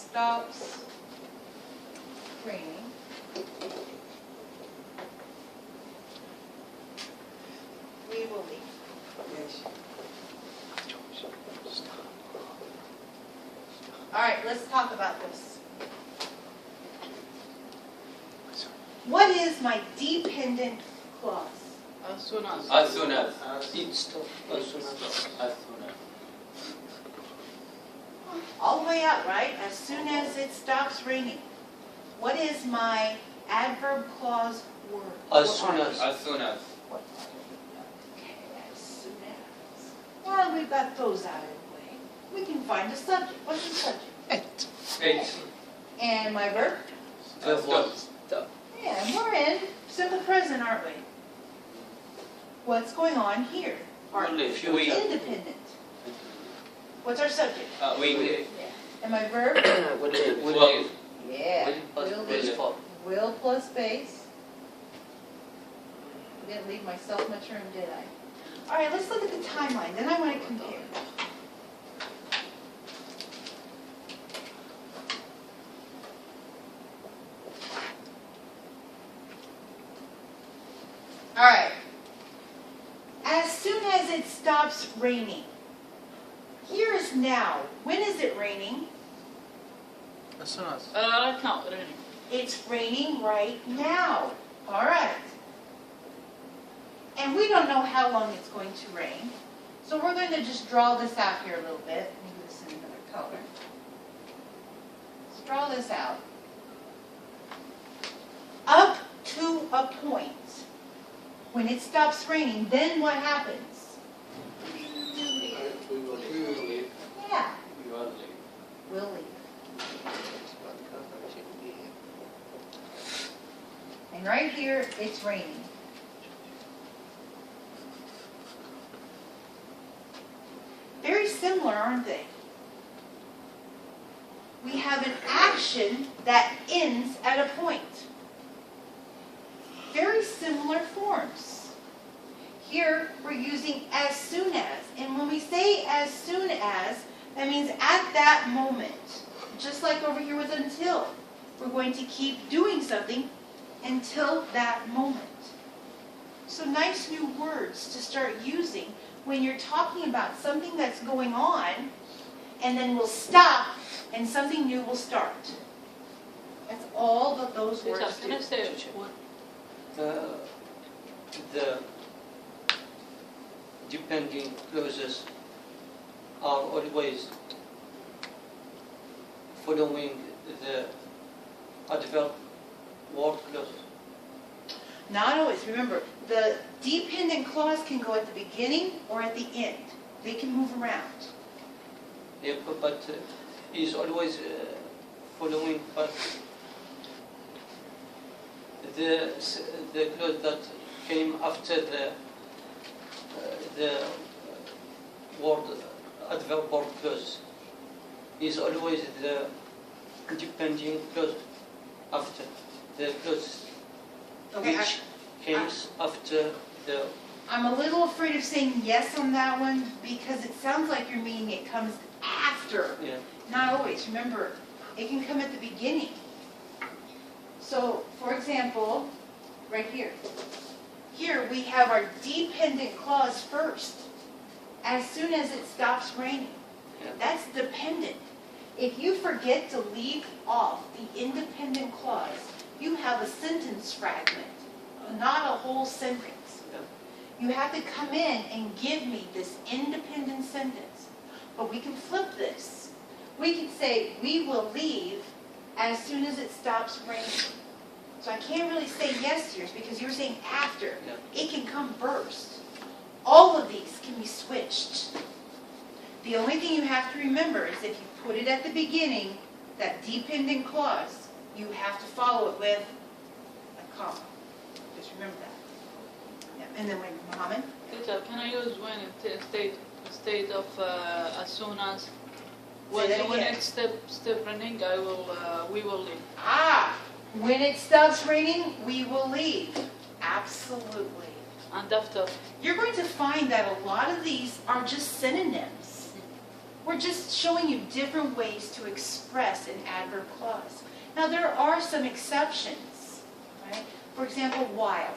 stops raining, we will leave. All right, let's talk about this. What is my dependent clause? As soon as. As soon as. It stop. As soon as. As soon as. All the way out, right? As soon as it stops raining. What is my adverb clause word? As soon as. As soon as. What are we? Okay, as soon as. Well, we've got those out of the way. We can find a subject. What's the subject? Eight. And my verb? Verb one. Yeah, and we're in simple present, aren't we? What's going on here? Our Only future. independent. What's our subject? We. Yeah. And my verb? Will Well. leave. Yeah. Will Will plus leave. for. Will plus base. Didn't leave myself much room, did I? All right, let's look at the timeline. Then I want to compare. All right. As soon as it stops raining. Here is now. When is it raining? As soon as. Right now, raining. It's raining right now. All right. And we don't know how long it's going to rain. So we're going to just draw this out here a little bit. Maybe this in another color. Let's draw this out. Up to a point. When it stops raining, then what happens? We will leave. Yeah, You are late. we'll leave. And right here, it's raining. Very similar, aren't they? We have an action that ends at a point. Very similar forms. Here, we're using as soon as. And when we say as soon as, that means at that moment. Just like over here with until. We're going to keep doing something until that moment. So nice new words to start using when you're talking about something that's going on, and then we'll stop, and something new will start. That's all that those Teacher, words can do. I say one? The depending clauses are always following the adverb word clause. Not always. Remember, the dependent clause can go at the beginning or at the end. They can move around. Yeah, but is always following but the clause that came after the word adverb word clause is always the depending clause after the clause Okay, which comes after the. I'm a little afraid of saying yes on that one because it sounds like you're meaning it comes after. Yeah. Not always. Remember, it can come at the beginning. So, for example, right here. Here we have our dependent clause first. As soon as it stops raining. Yeah. That's dependent. If you forget to leave off the independent clause, you have a sentence fragment, not a whole sentence. Yeah. You have to come in and give me this independent sentence. But we can flip this. We can say, we will leave as soon as it stops raining. So I can't really say yes to yours because you're saying after. Yeah. It can come first. All of these can be switched. The only thing you have to remember is if you put it at the beginning, that dependent clause, you have to follow it with a comma. Just remember that. Yeah. And then when Mohammed? Teacher, can I use when instead of as soon as? Say When that again. it's step running, we will leave. When it stops raining, we will leave. Absolutely. And after, You're going to find that a lot of these are just synonyms. We're just showing you different ways to express an adverb clause. Now there are some exceptions, right? For example, while.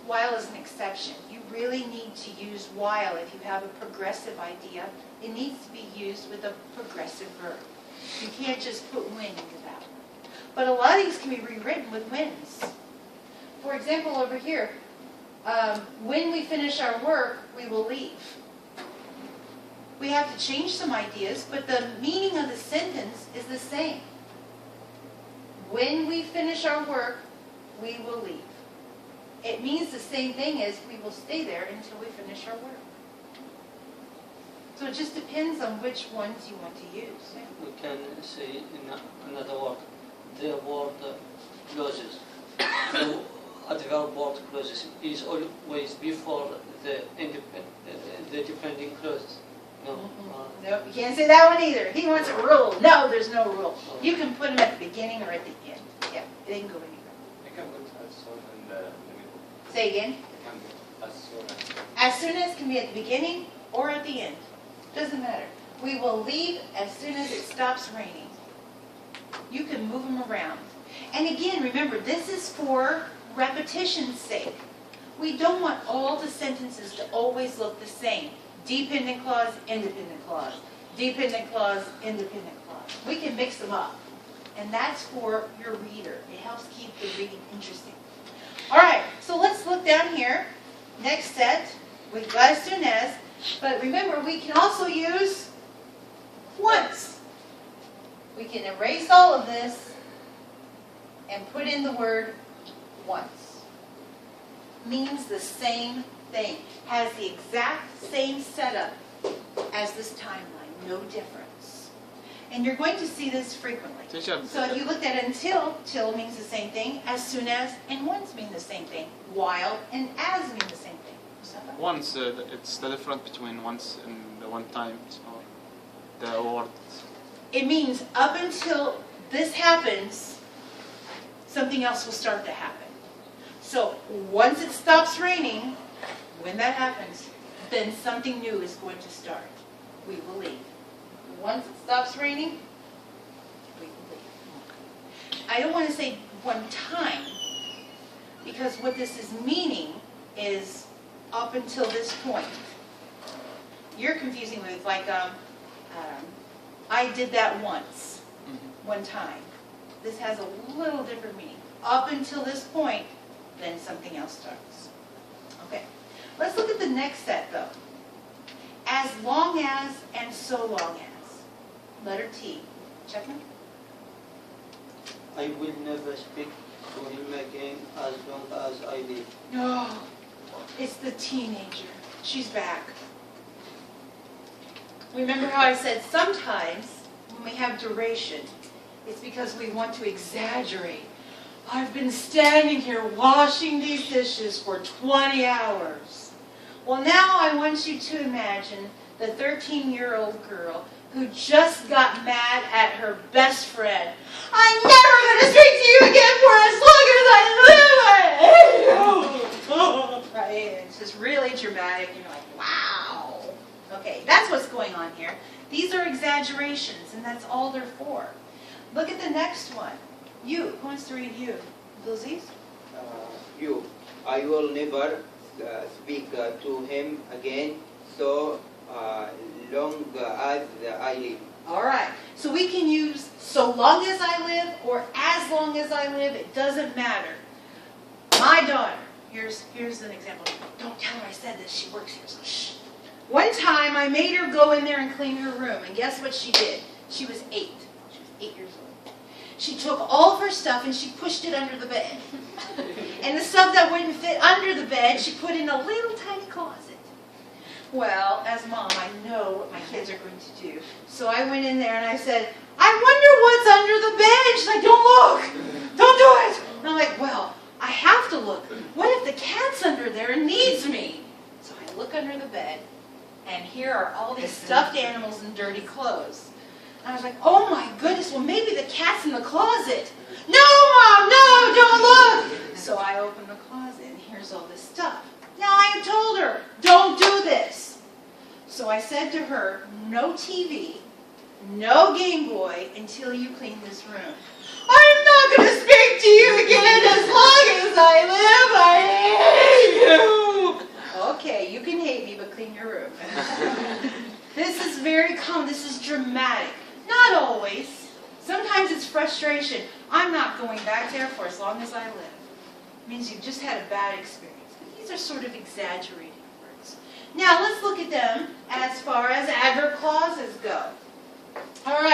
While is an exception. You really need to use while if you have a progressive idea. It needs to be used with a progressive verb. You can't just put when into that. But a lot of these can be rewritten with whens. For example, over here, when we finish our work, we will leave. We have to change some ideas, but the meaning of the sentence is the same. When we finish our work, we will leave. It means the same thing as we will stay there until we finish our work. So it just depends on which ones you want to use. We can say in another word, the word clauses. The adverb word clauses is always before the depending clauses. No. Nope, you can't say that one either. He wants a rule. No, there's no rule. You can put them at the beginning or at the end. Yeah, they can go anywhere. I can put as soon in the middle. Say again. I can put as soon as. As soon as can be at the beginning or at the end. Doesn't matter. We will leave as soon as it stops raining. You can move them around. And again, remember, this is for repetition's sake. We don't want all the sentences to always look the same. Dependent clause, independent clause. Dependent clause, independent clause. We can mix them up. And that's for your reader. It helps keep the reading interesting. All right, so let's look down here. Next set, we've got as soon as. But remember, we can also use once. We can erase all of this and put in the word once. Means the same thing. Has the exact same setup as this timeline. No difference. And you're going to see this frequently. Teacher, So if you looked at until, till means the same thing, as soon as, and once mean the same thing. While and as mean the same thing. once, it's the difference between once and the one time, or the word. It means up until this happens, something else will start to happen. So once it stops raining, when that happens, then something new is going to start. We will leave. Once it stops raining, we will leave. I don't want to say one time, because what this is meaning is up until this point. You're confusing with like, I did that once, one time. This has a little different meaning. Up until this point, then something else starts. Okay, let's look at the next set though. As long as and so long as. Letter T. Checkman? I will never speak to him again as long as I live. No, it's the teenager. She's back. Remember how I said sometimes when we have duration, it's because we want to exaggerate. I've been standing here washing these dishes for 20 hours. Well, now I want you to imagine the 13-year-old girl who just got mad at her best friend. I'm never going to speak to you again for as long as I live. I hate you. Right? It's just really dramatic. You're like, wow. Okay, that's what's going on here. These are exaggerations, and that's all they're for. Look at the next one. You. Who wants to read you? Lucy's? You. I will never speak to him again so long as I live. All right. So we can use so long as I live or as long as I live. It doesn't matter. My daughter. Here's an example. Don't tell her I said this. She works here, so shh. One time I made her go in there and clean her room, and guess what she did? She was 8. She was 8 years old. She took all of her stuff and she pushed it under the bed. And the stuff that wouldn't fit under the bed, she put in a little tiny closet. Well, as mom, I know what my kids are going to do. So I went in there and I said, I wonder what's under the bed. She's like, don't look. Don't do it. And I'm like, well, I have to look. What if the cat's under there and needs me? So I look under the bed, and here are all these stuffed animals and dirty clothes. And I was like, oh my goodness, well maybe the cat's in the closet. No, Mom, no, don't look. So I opened the closet, and here's all this stuff. Now I told her, don't do this. So I said to her, no TV, no Game Boy until you clean this room. I'm not going to speak to you again as long as I live. I hate you. Okay, you can hate me, but clean your room. This is very common. This is dramatic. Not always. Sometimes it's frustration. I'm not going back there for as long as I live. It means you've just had a bad experience. But these are sort of exaggerated words. Now let's look at them as far as adverb clauses go. All right.